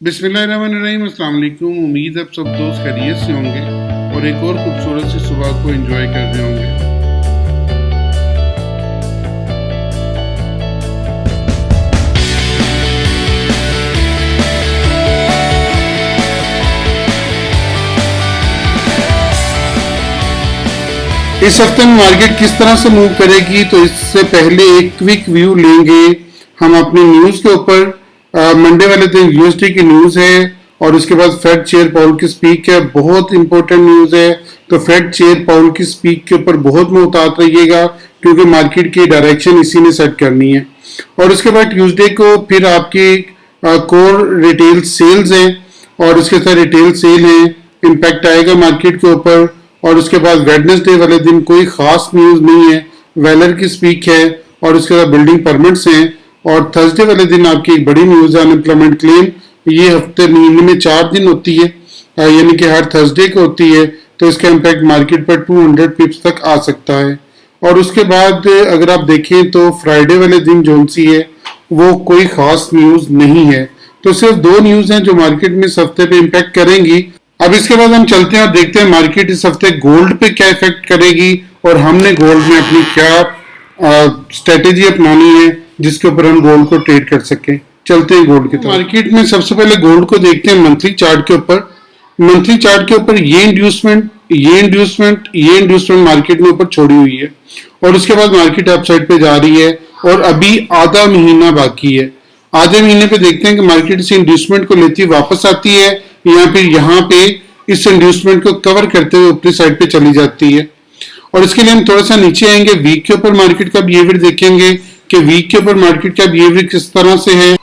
बिस्मिल्लाहिर्रहमानिर्रहीम, अस्सलाम वालेकुम। उम्मीद है आप सब दोस्त खैरियत से होंगे और एक और खूबसूरत सी सुबह को एंजॉय कर रहे होंगे। इस हफ्ते में मार्केट किस तरह से मूव करेगी, तो इससे पहले एक क्विक व्यू लेंगे हम अपनी न्यूज़ के ऊपर। मंडे वाले दिन यूएसडी की न्यूज़ है और उसके बाद फेड चेयर पाउल की स्पीक है। बहुत इंपॉर्टेंट न्यूज़ है, तो फेड चेयर पाउल की स्पीक के ऊपर बहुत मुहतात रहिएगा क्योंकि मार्केट की डायरेक्शन इसी ने सेट करनी है। और उसके बाद ट्यूसडे को फिर आपकी कोर रिटेल सेल्स है और उसके साथ रिटेल सेल है, इम्पैक्ट आएगा मार्केट के ऊपर। और उसके बाद वेडनेसडे वाले दिन कोई खास न्यूज़ नहीं है, वेलर की स्पीक है और उसके बाद बिल्डिंग परमिट्स हैं। और थर्सडे वाले दिन आपकी एक बड़ी न्यूज़ है, अनएम्प्लॉयमेंट क्लेम। ये हफ्ते महीने में 4 दिन होती है, यानी कि हर थर्सडे को होती है, तो इसका इम्पैक्ट मार्केट पर 200 पिप्स तक आ सकता है। और उसके बाद अगर आप देखें तो फ्राइडे वाले दिन जो सी है वो कोई खास न्यूज़ नहीं है। तो सिर्फ 2 न्यूज़ हैं जो मार्केट में इस हफ्ते पे इम्पैक्ट करेंगी। अब इसके बाद हम चलते हैं और देखते हैं मार्केट इस हफ्ते गोल्ड पे क्या इफेक्ट करेगी और हमने गोल्ड में अपनी क्या स्ट्रेटेजी अपनानी है जिसके ऊपर हम गोल्ड को ट्रेड कर सकें। चलते हैं गोल्ड की तरफ। मार्केट में सबसे पहले गोल्ड को देखते हैं मंथली चार्ट के ऊपर। मंथली चार्ट के ऊपर ये इंड्यूसमेंट मार्केट में ऊपर छोड़ी हुई है और उसके बाद मार्केट अपसाइड पे जा रही है और अभी आधा महीना बाकी है। आधे महीने पे देखते हैं कि मार्केट इस इंड्यूसमेंट को लेती वापस आती है या फिर यहाँ पे इस इंड्यूसमेंट को कवर करते हुए ऊपरी साइड पे चली जाती है। और इसके लिए हम थोड़ा सा नीचे आएंगे, वीक के ऊपर मार्केट का बिहेवियर देखेंगे कि वीक के ऊपर मार्केट का बिहेवियर किस तरह से है।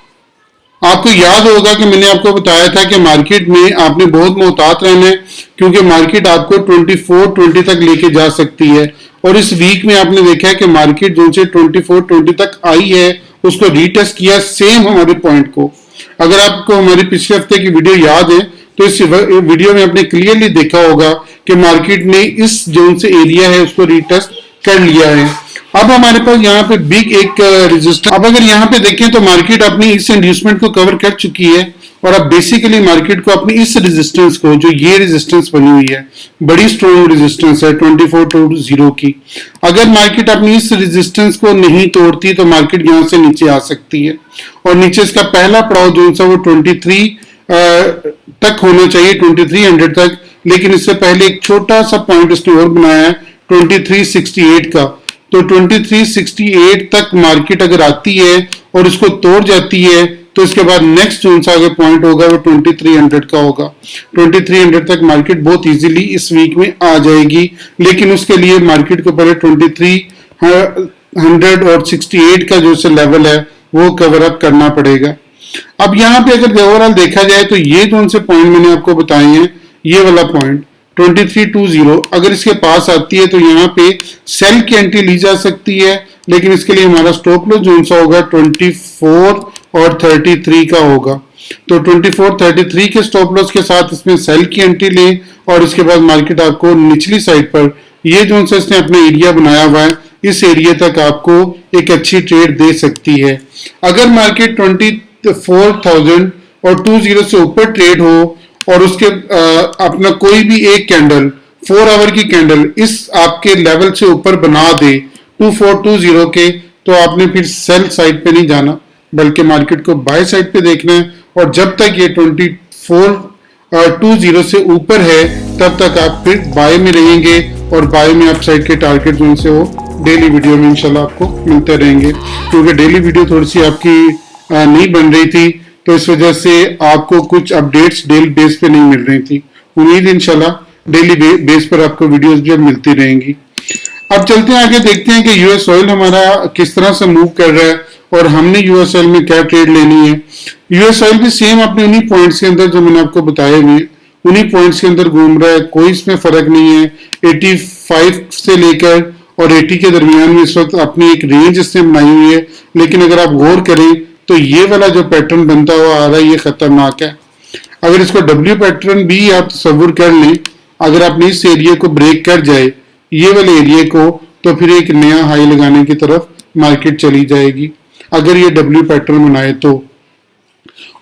आपको याद होगा कि मैंने आपको बताया था कि मार्केट में आपने बहुत मोहतात रहना है क्योंकि मार्केट आपको 2420 तक लेके जा सकती है। और इस वीक में आपने देखा है कि मार्केट जो से 2420 तक आई है उसको रीटेस्ट किया सेम हमारे पॉइंट को। अगर आपको हमारी पिछले हफ्ते की वीडियो याद है तो इस वीडियो में आपने क्लियरली देखा होगा कि मार्केट ने इस जोन से एरिया है उसको रीटेस्ट कर लिया है। अब हमारे पास यहाँ पे बिग एक रेजिस्टेंस। अब अगर यहाँ पे देखें तो मार्केट अपनी इस इंड्यूसमेंट को कवर कर चुकी है और अब बेसिकली मार्केट को अपनी इस रेजिस्टेंस को, जो ये रेजिस्टेंस बनी हुई है, बड़ी स्ट्रॉन्ग रेजिस्टेंस है 2420 की। अगर मार्केट अपनी इस रेजिस्टेंस को नहीं तोड़ती तो मार्केट यहाँ से नीचे आ सकती है और नीचे इसका पहला पड़ाव जो सा वो 23 तक होना चाहिए, 2300 तक। लेकिन इससे पहले एक छोटा सा पॉइंट इसने और बनाया है 2368 का। तो 2368 तक मार्केट अगर आती है और इसको तोड़ जाती है तो इसके बाद नेक्स्ट जोन सा आगे पॉइंट होगा वो 2300 का होगा। 2300 तक मार्केट बहुत इजीली इस वीक में आ जाएगी, लेकिन उसके लिए मार्केट को पहले 2300 और 68 का जो से लेवल है वो कवर अप करना पड़ेगा। अब यहाँ पे अगर ओवरऑल देखा जाए तो ये जो से पॉइंट मैंने आपको बताए हैं, ये वाला पॉइंट 2320 अगर इसके पास आती है तो यहाँ पे सेल की एंट्री ली जा सकती है, लेकिन इसके लिए हमारा स्टॉप लॉस जोन सा होगा 24 और 33 का होगा। तो 24-33 के स्टॉप लॉस के साथ इसमें सेल की एंट्री लें और इसके बाद मार्केट आपको निचली साइड पर ये जो सा इसने अपना एरिया बनाया हुआ है इस एरिया तक आपको एक अच्छी ट्रेड दे सकती है। अगर मार्केट 24,000 और 20 से ऊपर ट्रेड हो और उसके अपना कोई भी एक कैंडल 4 आवर की कैंडल इस आपके लेवल से ऊपर बना दे 2420 के, तो आपने फिर सेल साइड पे नहीं जाना बल्कि मार्केट को बाय साइड पे देखना है। और जब तक ये 2420 से ऊपर है तब तक आप फिर बाय में रहेंगे और बाय में आप साइड के टारगेट जोन से वो डेली वीडियो में इंशाल्लाह आपको मिलते रहेंगे, क्योंकि डेली वीडियो थोड़ी सी आपकी नहीं बन रही थी तो इस वजह से आपको कुछ अपडेट्स डेली बेस पे नहीं मिल रही थी। उम्मीद इंशाल्लाह डेली बेस पर आपको वीडियोस भी अब मिलती रहेंगी। अब चलते हैं आगे, देखते हैं कि यूएस ऑयल हमारा किस तरह से मूव कर रहा है और हमने यूएस ऑयल में क्या ट्रेड लेनी है। यूएस ऑयल भी सेम अपने उन्हीं पॉइंट्स के अंदर जो मैंने आपको बताए हुए उन्हीं पॉइंट्स के अंदर घूम रहा है, कोई इसमें फर्क नहीं है। 85 से लेकर और 80 के दरमियान में इस वक्त अपनी एक रेंज इसने बनाई हुई है, लेकिन अगर आप गौर करें तो ये वाला जो पैटर्न बनता हुआ आ रहा है ये खतरनाक है। अगर इसको डब्ल्यू पैटर्न भी आप तस्वुर कर लें, अगर आपने इस एरिया को ब्रेक कर जाए ये वाले एरिया को, तो फिर एक नया हाई लगाने की तरफ मार्केट चली जाएगी अगर ये डब्ल्यू पैटर्न बनाए तो।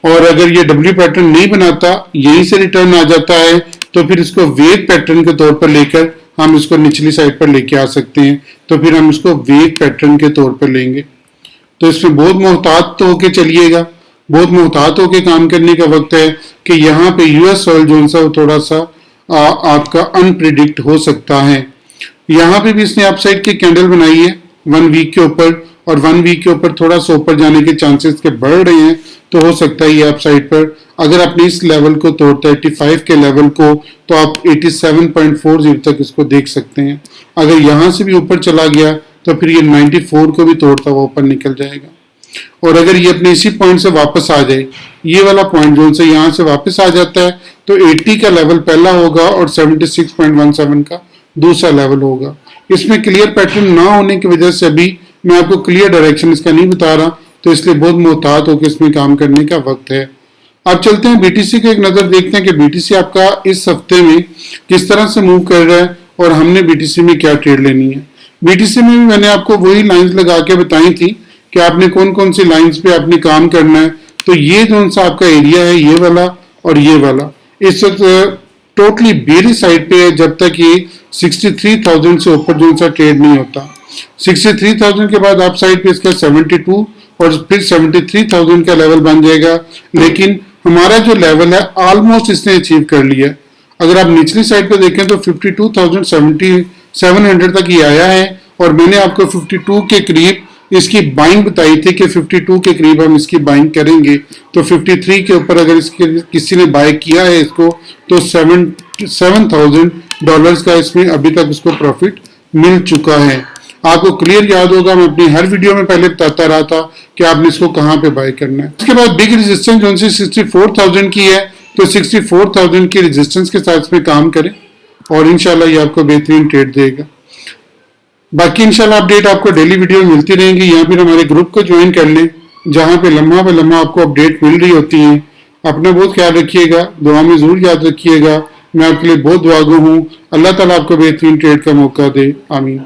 और अगर ये डब्ल्यू पैटर्न नहीं बनाता, यहीं से रिटर्न आ जाता है, तो फिर इसको वेव पैटर्न के तौर पर लेकर हम इसको निचली साइड पर लेके आ सकते हैं। तो फिर हम इसको वेव पैटर्न के तौर पर लेंगे। तो इसमें बहुत मोहतात तो होके चलिएगा, बहुत मोहतात होके काम करने का वक्त है कि यहाँ पे यूएस ऑयल जो सा थोड़ा सा आपका अनप्रिडिक्ट हो सकता है। यहाँ पे भी इसने अपसाइड की कैंडल बनाई है 1 वीक के ऊपर, और 1 वीक के ऊपर थोड़ा सा ऊपर जाने के चांसेस के बढ़ रहे हैं। तो हो सकता है ये अपसाइड पर अगर आपने इस लेवल को तोड़ता है 85 के लेवल को, तो आप 87.40 तक इसको देख सकते हैं। अगर यहाँ से भी ऊपर चला गया तो फिर ये 94 को भी तोड़ता हुआ ऊपर निकल जाएगा। और अगर ये अपने इसी पॉइंट से वापस आ जाए, ये वाला पॉइंट जो से यहाँ से वापस आ जाता है, तो 80 का लेवल पहला होगा और 76.17 का दूसरा लेवल होगा। इसमें क्लियर पैटर्न ना होने की वजह से अभी मैं आपको क्लियर डायरेक्शन इसका नहीं बता रहा, तो इसलिए बहुत मोहतात होकर इसमें काम करने का वक्त है। अब चलते हैं बीटीसी को एक नजर देखते हैं कि बीटीसी आपका इस हफ्ते में किस तरह से मूव कर रहा है और हमने बीटीसी में क्या ट्रेड लेनी है। बीटीसी में भी मैंने आपको वही लाइंस लगा के बताई थी कि आपने कौन कौन सी लाइंस पे आपने काम करना है। तो ये जो सा आपका एरिया है, ये वाला और ये वाला, इस वक्त टोटली बेरी साइड पे है जब तक ये 63,000 से ऊपर जो सा ट्रेड नहीं होता। 63,000 के बाद आप साइड पे इसका 72 और फिर 73,000 का लेवल बन जाएगा। लेकिन हमारा जो लेवल है ऑलमोस्ट इसने अचीव कर लिया। अगर आप निचली साइड पे देखें तो 52,700 तक ही आया है, और मैंने आपको 52 के करीब इसकी बाइंग बताई थी कि 52 के करीब हम इसकी बाइंग करेंगे। तो 53 के ऊपर अगर इसके किसी ने बाय किया है इसको, तो $7,000 का इसमें अभी तक इसको प्रॉफिट मिल चुका है। आपको क्लियर याद होगा, मैं अपनी हर वीडियो में पहले बताता रहा था कि आपने इसको कहाँ पे बाय करना है। इसके बाद बिग रेजिस्टेंस जो 64,000 की है, तो 64,000 की रेजिस्टेंस के साथ में काम करें और इंशाल्लाह ये आपको बेहतरीन ट्रेड देगा। बाकी इंशाल्लाह अपडेट आपको डेली वीडियो में मिलती रहेंगी। यहाँ पर हमारे ग्रुप को ज्वाइन कर लें, जहाँ पे लम्हा आपको अपडेट मिल रही होती है। अपना बहुत ख्याल रखिएगा, दुआ में जरूर याद रखिएगा। मैं आपके लिए बहुत दुआगो हूँ। अल्लाह ताला आपको बेहतरीन ट्रेड का मौका दे। आमीन।